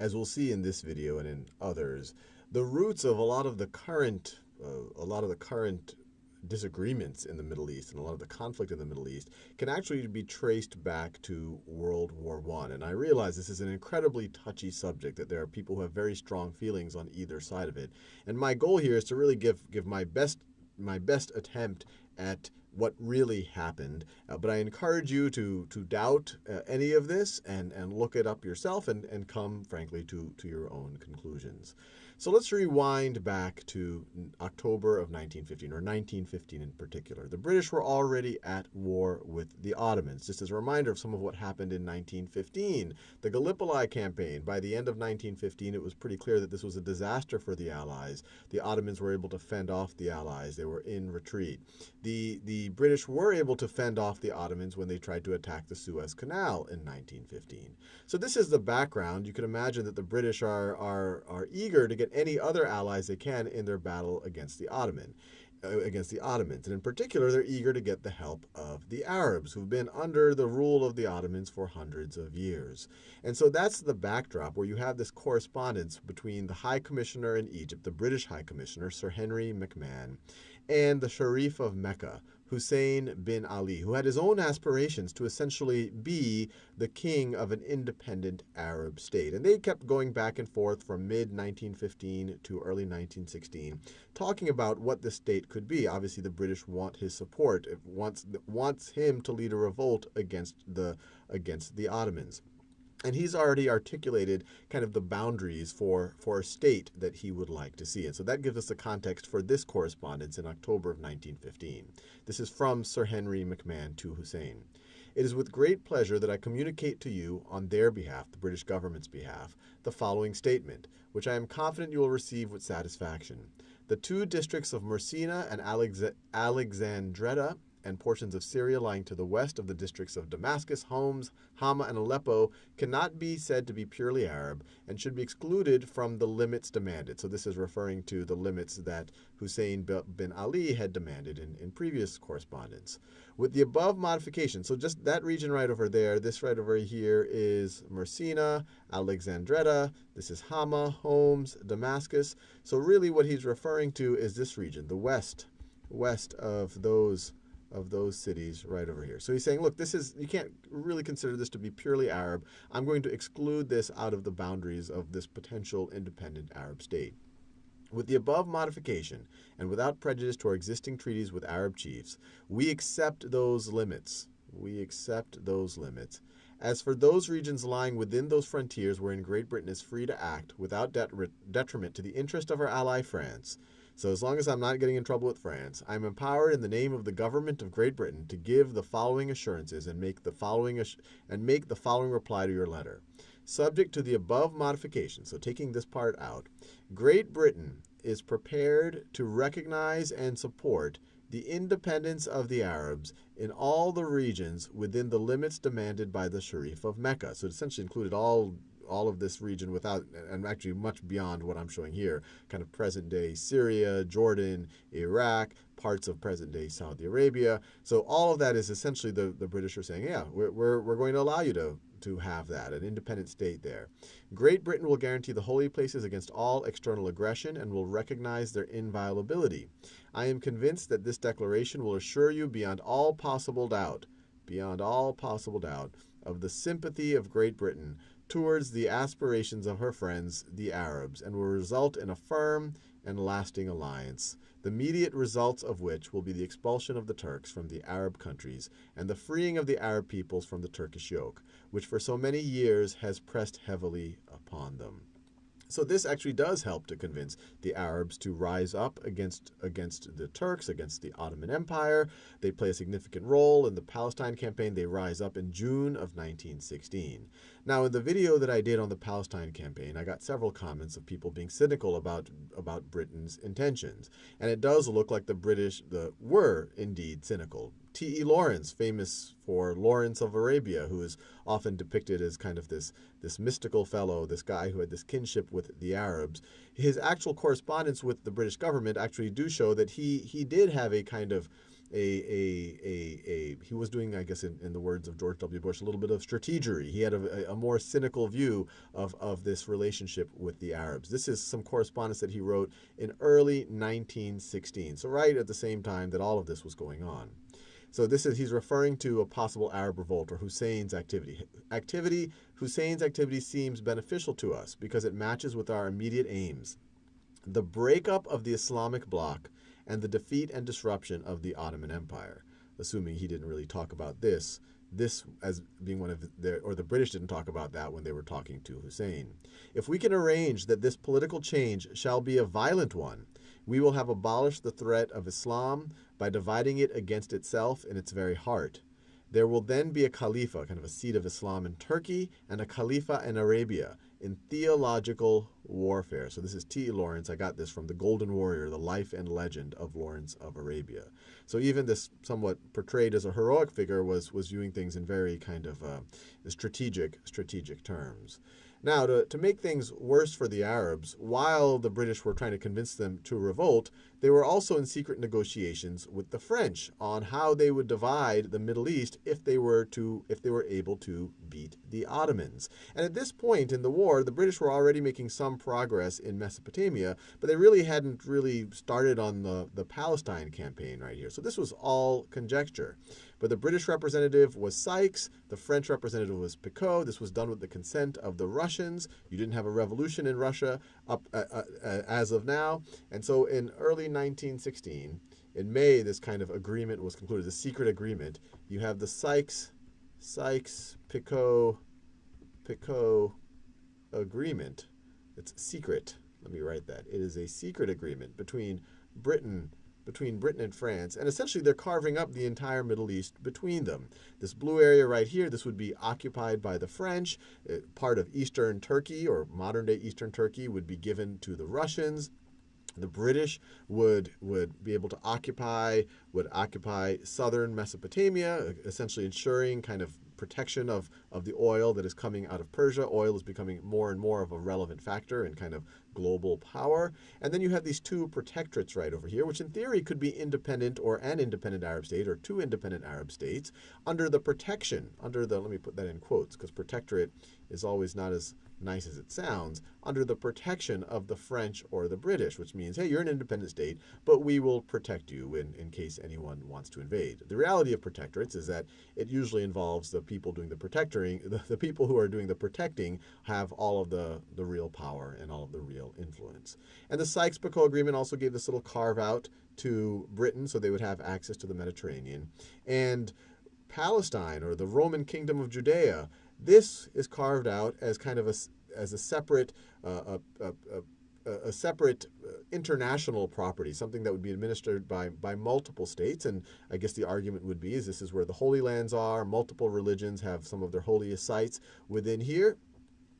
As we'll see in this video and in others, the roots of a lot of the current disagreements in the Middle East and a lot of the conflict in the Middle East can actually be traced back to World War I. And I realize this is an incredibly touchy subject, that there are people who have very strong feelings on either side of it. And my goal here is to really give my best attempt at what really happened. But I encourage you to doubt any of this and look it up yourself and come, frankly, to your own conclusions. So let's rewind back to October of 1915, or 1915 in particular. The British were already at war with the Ottomans. Just as a reminder of some of what happened in 1915, the Gallipoli campaign. By the end of 1915, it was pretty clear that this was a disaster for the Allies. The Ottomans were able to fend off the Allies. They were in retreat. The British were able to fend off the Ottomans when they tried to attack the Suez Canal in 1915. So this is the background. You can imagine that the British are eager to get any other allies they can in their battle against the Ottomans. And in particular, they're eager to get the help of the Arabs, who've been under the rule of the Ottomans for hundreds of years. And so that's the backdrop, where you have this correspondence between the High Commissioner in Egypt, the British High Commissioner, Sir Henry McMahon, and the Sharif of Mecca, Hussein bin Ali, who had his own aspirations to essentially be the king of an independent Arab state. And they kept going back and forth from mid-1915 to early 1916, talking about what the state could be. Obviously, the British want his support. It wants him to lead a revolt against the Ottomans. And he's already articulated kind of the boundaries for a state that he would like to see. And so that gives us the context for this correspondence in October of 1915. This is from Sir Henry McMahon to Hussein. It is with great pleasure that I communicate to you on their behalf, the British government's behalf, the following statement, which I am confident you will receive with satisfaction. The two districts of Mersina and Alexandretta and portions of Syria lying to the west of the districts of Damascus, Homs, Hama, and Aleppo cannot be said to be purely Arab and should be excluded from the limits demanded. So this is referring to the limits that Hussein bin Ali had demanded in previous correspondence. With the above modification, so just that region right over there, this right over here is Mersina, Alexandretta, this is Hama, Homs, Damascus. So really what he's referring to is this region, the west of those cities right over here. So he's saying, look, you can't really consider this to be purely Arab. I'm going to exclude this out of the boundaries of this potential independent Arab state. With the above modification, and without prejudice to our existing treaties with Arab chiefs, we accept those limits. As for those regions lying within those frontiers wherein Great Britain is free to act without detriment to the interest of our ally France, so as long as I'm not getting in trouble with France, I am empowered in the name of the government of Great Britain to give the following assurances and make the following reply to your letter. Subject to the above modification, so taking this part out, Great Britain is prepared to recognize and support the independence of the Arabs in all the regions within the limits demanded by the Sharif of Mecca. So it essentially included all of this region without, and actually much beyond what I'm showing here, kind of present-day Syria, Jordan, Iraq, parts of present-day Saudi Arabia. So all of that is essentially the British are saying, yeah, we're going to allow you to have that, an independent state there. Great Britain will guarantee the holy places against all external aggression and will recognize their inviolability. I am convinced that this declaration will assure you beyond all possible doubt, of the sympathy of Great Britain towards the aspirations of her friends, the Arabs, and will result in a firm and lasting alliance, the immediate results of which will be the expulsion of the Turks from the Arab countries and the freeing of the Arab peoples from the Turkish yoke, which for so many years has pressed heavily upon them. So this actually does help to convince the Arabs to rise up against the Turks, against the Ottoman Empire. They play a significant role in the Palestine campaign. They rise up in June of 1916. Now, in the video that I did on the Palestine campaign, I got several comments of people being cynical about Britain's intentions. And it does look like the British were indeed cynical. T.E. Lawrence, famous for Lawrence of Arabia, who is often depicted as kind of this mystical fellow, this guy who had this kinship with the Arabs. His actual correspondence with the British government actually do show that he did have a kind of he was doing, I guess, in the words of George W. Bush, a little bit of strategery. He had a more cynical view of this relationship with the Arabs. This is some correspondence that he wrote in early 1916, so right at the same time that all of this was going on. So he's referring to a possible Arab revolt or Hussein's activity. Hussein's activity seems beneficial to us because it matches with our immediate aims: the breakup of the Islamic bloc and the defeat and disruption of the Ottoman Empire. Assuming he didn't really talk about this as being one of the British didn't talk about that when they were talking to Hussein. If we can arrange that this political change shall be a violent one, we will have abolished the threat of Islam by dividing it against itself in its very heart. There will then be a Khalifa, kind of a seat of Islam in Turkey, and a Khalifa in Arabia, in theological warfare. So this is T. Lawrence. I got this from The Golden Warrior, The Life and Legend of Lawrence of Arabia. So even this somewhat portrayed as a heroic figure was viewing things in very kind of strategic terms. Now, to make things worse for the Arabs, while the British were trying to convince them to revolt, they were also in secret negotiations with the French on how they would divide the Middle East if they were able to beat the Ottomans. And at this point in the war, the British were already making some progress in Mesopotamia, but they really hadn't started on the Palestine campaign right here. So this was all conjecture. But the British representative was Sykes, the French representative was Picot. This was done with the consent of the Russians. You didn't have a revolution in Russia as of now. And so in early 1916, in May, this kind of agreement was concluded, a secret agreement. You have the Sykes-Picot agreement. It's secret. Let me write that. It is a secret agreement between Britain and France, and essentially they're carving up the entire Middle East between them. This blue area right here, this would be occupied by the French. Part of eastern Turkey, or modern-day eastern Turkey, would be given to the Russians. The British would be able to occupy southern Mesopotamia, essentially ensuring kind of protection of the oil that is coming out of Persia. Oil is becoming more and more of a relevant factor in kind of global power. And then you have these two protectorates right over here, which in theory could be independent or an independent Arab state or two independent Arab states under the protection, let me put that in quotes because protectorate is always not as nice as it sounds, under the protection of the French or the British, which means, hey, you're an independent state, but we will protect you in case anyone wants to invade. The reality of protectorates is that it usually involves the people doing the protectoring. The people who are doing the protecting have all of the real power and all of the real influence. And the Sykes-Picot Agreement also gave this little carve-out to Britain so they would have access to the Mediterranean. And Palestine, or the Roman Kingdom of Judea, this is carved out as kind of a separate international property, something that would be administered by multiple states. And I guess the argument would be this is where the Holy Lands are. Multiple religions have some of their holiest sites within here.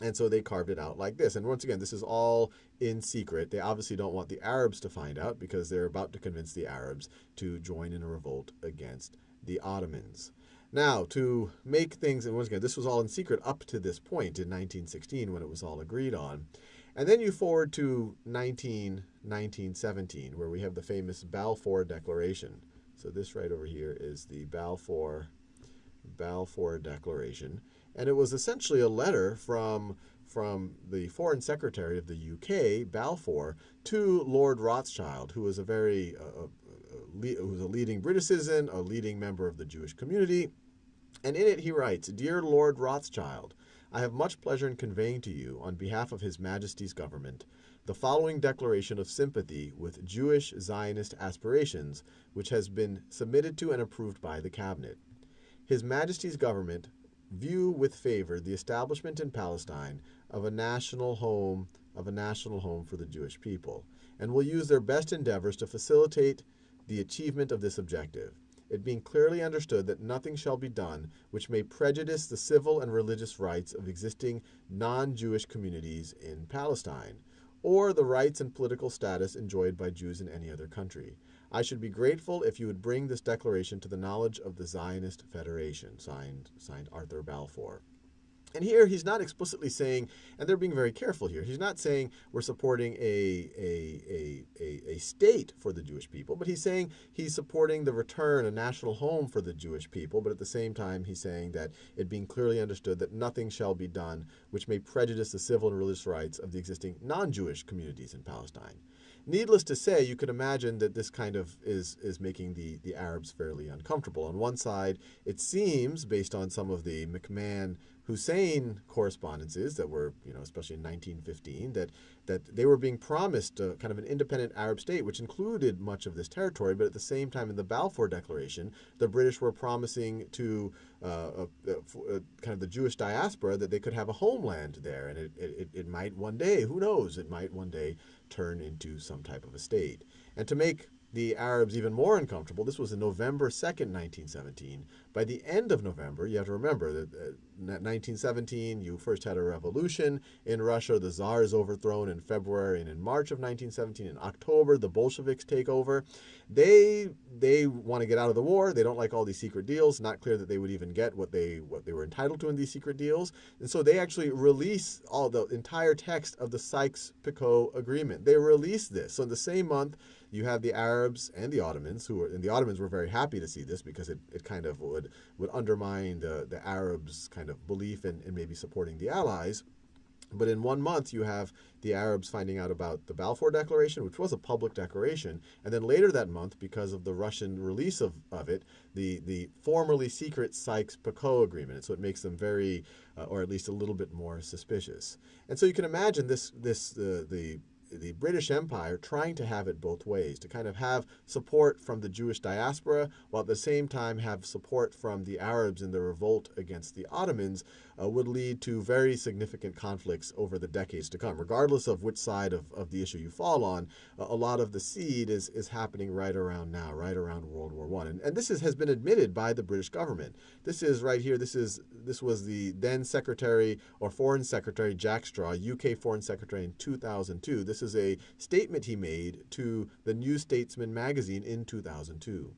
And so they carved it out like this. And once again, this is all in secret. They obviously don't want the Arabs to find out because they're about to convince the Arabs to join in a revolt against the Ottomans. Now, to make things, and once again, this was all in secret up to this point in 1916 when it was all agreed on. And then you forward to 1917, where we have the famous Balfour Declaration. So this right over here is the Balfour Declaration. And it was essentially a letter from the Foreign Secretary of the UK, Balfour, to Lord Rothschild, who was a leading British citizen, a leading member of the Jewish community. And in it he writes, "Dear Lord Rothschild, I have much pleasure in conveying to you, on behalf of His Majesty's government, the following declaration of sympathy with Jewish Zionist aspirations, which has been submitted to and approved by the Cabinet. His Majesty's government view with favor the establishment in Palestine of a national home for the Jewish people, and will use their best endeavors to facilitate the achievement of this objective, it being clearly understood that nothing shall be done which may prejudice the civil and religious rights of existing non-Jewish communities in Palestine, or the rights and political status enjoyed by Jews in any other country. I should be grateful if you would bring this declaration to the knowledge of the Zionist Federation." Signed Arthur Balfour. And here he's not explicitly saying, and they're being very careful here, he's not saying we're supporting a state for the Jewish people, but he's saying he's supporting the return, a national home for the Jewish people, but at the same time he's saying that it being clearly understood that nothing shall be done which may prejudice the civil and religious rights of the existing non-Jewish communities in Palestine. Needless to say, you could imagine that this kind of is making the Arabs fairly uncomfortable. On one side, it seems, based on some of the McMahon-Hussein correspondences that were, especially in 1915, that they were being promised kind of an independent Arab state, which included much of this territory, but at the same time in the Balfour Declaration, the British were promising to kind of the Jewish diaspora that they could have a homeland there, and it might one day, who knows, it might one day turn into some type of a state. And to make the Arabs even more uncomfortable, this was on November 2nd, 1917. By the end of November, you have to remember that 1917, you first had a revolution in Russia. The Tsar is overthrown in February, and in March of 1917, in October, the Bolsheviks take over. They want to get out of the war. They don't like all these secret deals. Not clear that they would even get what they were entitled to in these secret deals. And so they actually release all the entire text of the Sykes-Picot agreement. They release this. So in the same month, you have the Arabs and the Ottomans, and the Ottomans were very happy to see this because it kind of would undermine the Arabs' kind of belief in maybe supporting the Allies. But in 1 month, you have the Arabs finding out about the Balfour Declaration, which was a public declaration. And then later that month, because of the Russian release of it, the formerly secret Sykes-Picot agreement. And so it makes them very, or at least a little bit more suspicious. And so you can imagine the British Empire trying to have it both ways, to kind of have support from the Jewish diaspora, while at the same time have support from the Arabs in the revolt against the Ottomans, would lead to very significant conflicts over the decades to come. Regardless of which side of the issue you fall on, a lot of the seed is happening right around now, right around World War I. And this has been admitted by the British government. This is right here, this was the then Secretary or Foreign Secretary Jack Straw, UK Foreign Secretary in 2002. This is a statement he made to the New Statesman magazine in 2002.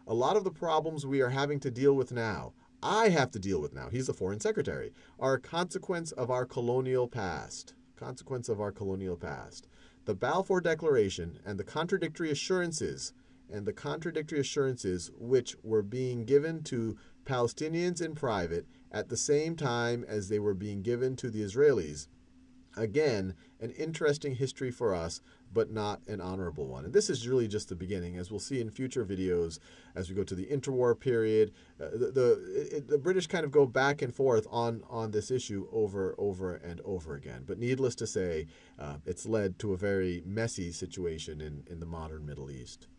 A lot of the problems we are having to deal with now, I have to deal with now, he's the Foreign Secretary, are a consequence of our colonial past. Consequence of our colonial past. The Balfour Declaration and the contradictory assurances which were being given to Palestinians in private at the same time as they were being given to the Israelis. Again, an interesting history for us, but not an honorable one. And this is really just the beginning. As we'll see in future videos, as we go to the interwar period, the British kind of go back and forth on this issue over and over again. But needless to say, it's led to a very messy situation in the modern Middle East.